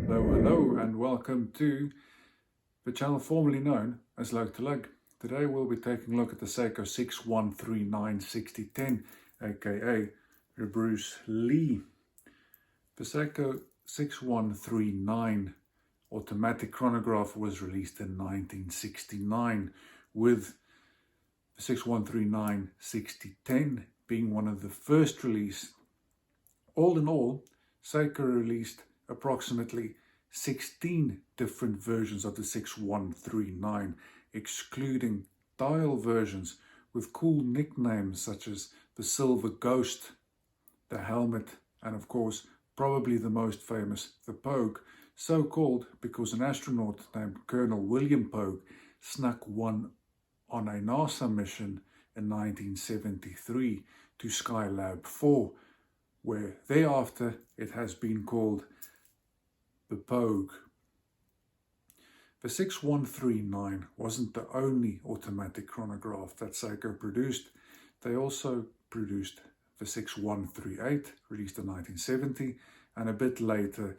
Hello and welcome to the channel formerly known as Lug to Lug. Today we'll be taking a look at the Seiko 6139-6010 aka the Bruce Lee. The Seiko 6139 automatic chronograph was released in 1969, with the 6139-6010 being one of the first released. All in all, Seiko released approximately 16 different versions of the 6139, excluding dial versions with cool nicknames such as the Silver Ghost, the Helmet, and of course probably the most famous, the Pogue, so called because an astronaut named Colonel William Pogue snuck one on a NASA mission in 1973 to Skylab 4, where thereafter it has been called the Pogue. The 6139 wasn't the only automatic chronograph that Seiko produced. They also produced the 6138, released in 1970, and a bit later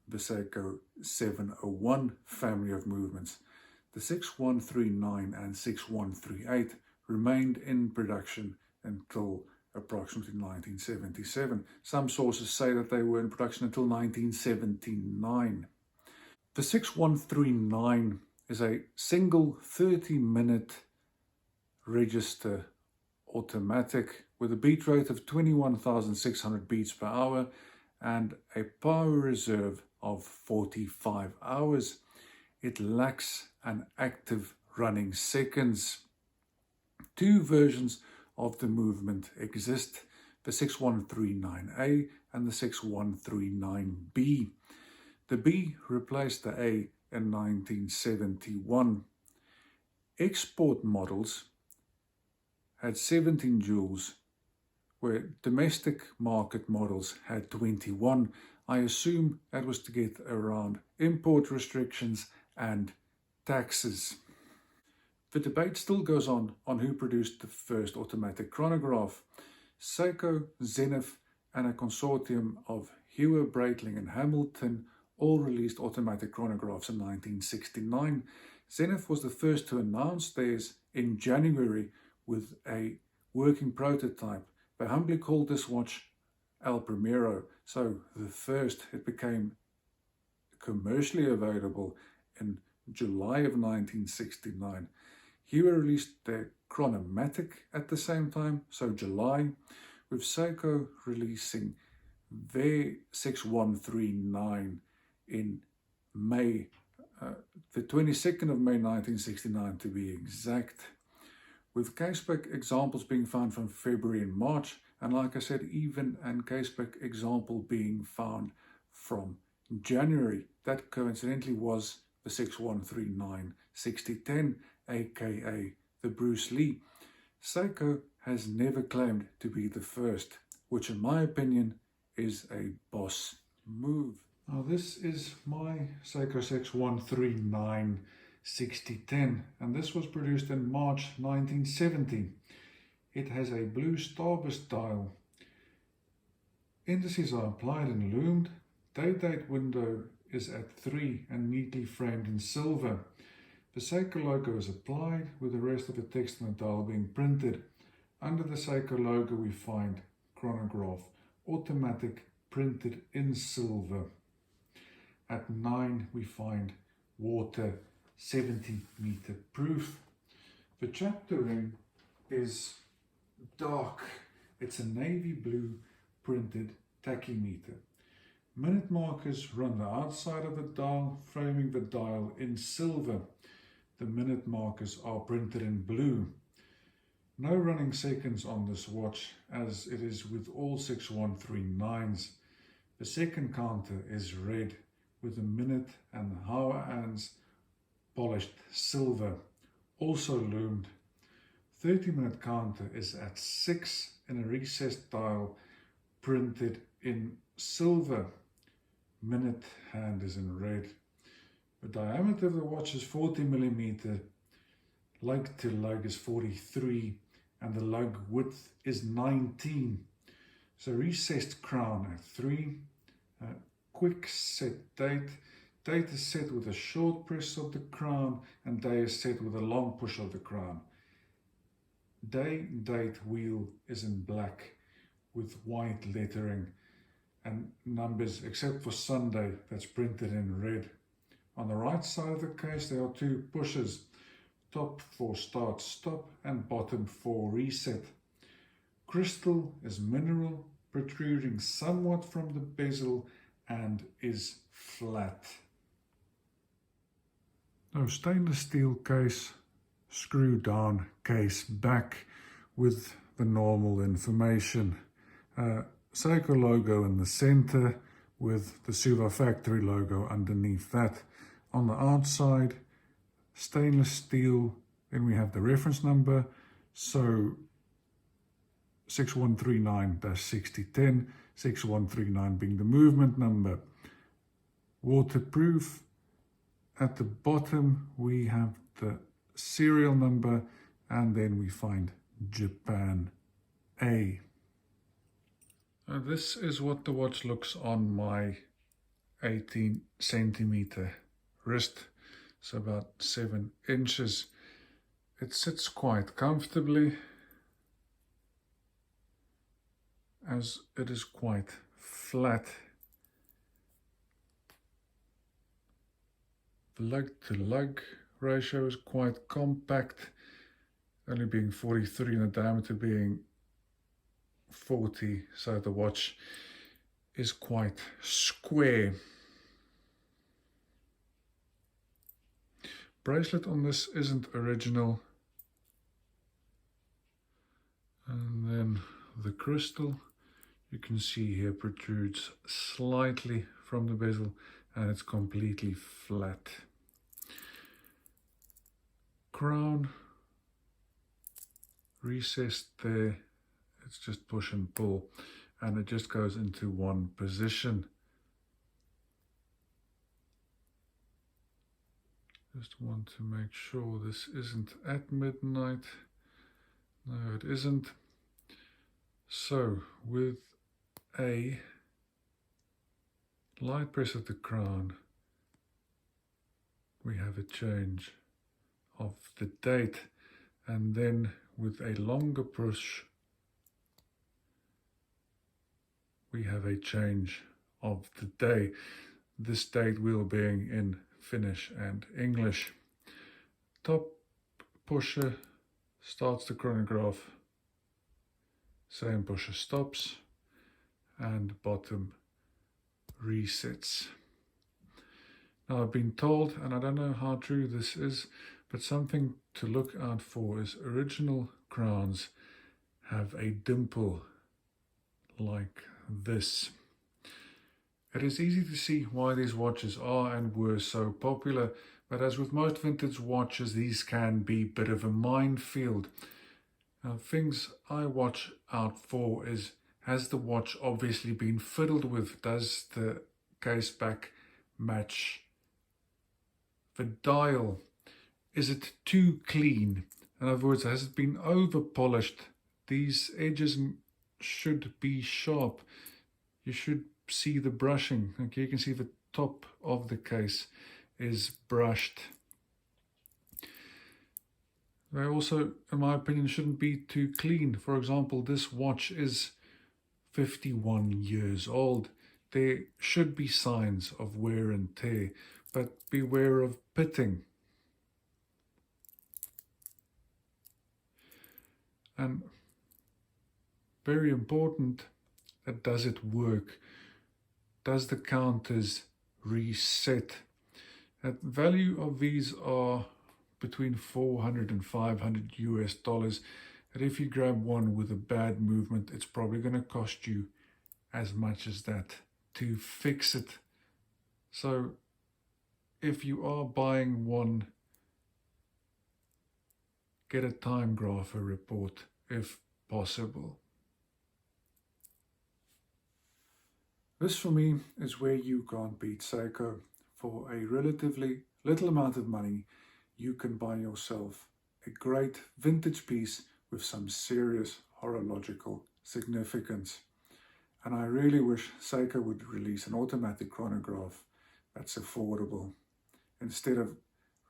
the Seiko 701 family of movements. The 6139 and 6138 remained in production until approximately 1977. Some sources say that they were in production until 1979. The 6139 is a single 30-minute register automatic with a beat rate of 21,600 beats per hour and a power reserve of 45 hours. It lacks an active running seconds. Two versions of the movement exist, the 6139A and the 6139B. The B replaced the A in 1971. Export models had 17 joules, where domestic market models had 21. I assume that was to get around import restrictions and taxes. The debate still goes on who produced the first automatic chronograph. Seiko, Zenith, and a consortium of Hewer, Breitling, and Hamilton all released automatic chronographs in 1969. Zenith was the first to announce theirs in January with a working prototype. They humbly called this watch El Pimero, so the first. It became commercially available in July of 1969. Hewer released their Chronomatic at the same time, so July, with Seiko releasing their 6139 in May, the 22nd of May 1969 to be exact, with case-spec examples being found from February and March, and like I said, even an case-spec example being found from January. That coincidentally was the 6139-6010, aka the Bruce Lee. Seiko has never claimed to be the first, which in my opinion is a boss move. Now this is my Seiko 6139-6010, and this was produced in March 1970. It has a blue starburst dial. Indices are applied and loomed. Date window is at 3 and neatly framed in silver. The Seiko logo is applied, with the rest of the text on the dial being printed. Under the Seiko logo we find chronograph, automatic, printed in silver. At 9 we find water, 70-meter proof. The chapter ring is dark. It's a navy blue printed tachymeter. Minute markers run the outside of the dial, framing the dial in silver. The minute markers are printed in blue. No running seconds on this watch, as it is with all 6139s. The second counter is red, with the minute and hour hands polished silver, also loomed. 30-minute counter is at 6 in a recessed dial, printed in silver. Minute hand is in red. The diameter of the watch is 40mm, lug to lug is 43, and the lug width is 19. So recessed crown at 3, quick set date. Date is set with a short press of the crown and day is set with a long push of the crown. Day date wheel is in black with white lettering and numbers, except for Sunday, that's printed in red. On the right side of the case there are two pushes, top for start stop and bottom for reset. Crystal is mineral, protruding somewhat from the bezel and is flat. Now stainless steel case, screw down case back with the normal information. Seiko logo in the center with the Suva factory logo underneath that. On the outside, stainless steel, then we have the reference number, so 6139-6010, 6139 being the movement number. Waterproof. At the bottom we have the serial number and then we find Japan A. Now this is what the watch looks on my 18 centimeter wrist, so about 7 inches. It sits quite comfortably as it is quite flat. The lug to lug ratio is quite compact, only being 43 and the diameter being 40, so the watch is quite square. Bracelet on this isn't original. And then the crystal, you can see here, protrudes slightly from the bezel and it's completely flat. Crown recessed there, it's just push and pull and it just goes into one position. Just want to make sure this isn't at midnight. No, it isn't. So with a light press of the crown, we have a change of the date, and then with a longer push we have a change of the day, this date wheel being in Finnish and English. Top pusher starts the chronograph, same pusher stops, and bottom resets. Now I've been told, and I don't know how true this is, but something to look out for is original crowns have a dimple like this. It is easy to see why these watches are and were so popular, but as with most vintage watches, these can be a bit of a minefield. Now, things I watch out for is, has the watch obviously been fiddled with? Does the case back match the dial? Is it too clean? In other words, has it been over polished? These edges should be sharp. You should see the brushing. Okay, you can see the top of the case is brushed. They also, in my opinion, shouldn't be too clean. For example, this watch is 51 years old. There should be signs of wear and tear, but beware of pitting. And very important, that does it work? Does the counters reset? The value of these are between $400 and $500 US. And if you grab one with a bad movement, it's probably going to cost you as much as that to fix it. So if you are buying one, get a time grapher report if possible. This for me is where you can't beat Seiko. For a relatively little amount of money, you can buy yourself a great vintage piece with some serious horological significance. And I really wish Seiko would release an automatic chronograph that's affordable instead of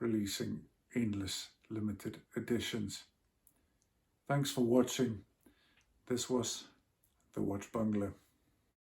releasing endless limited editions. Thanks for watching. This was The Watch Bungler.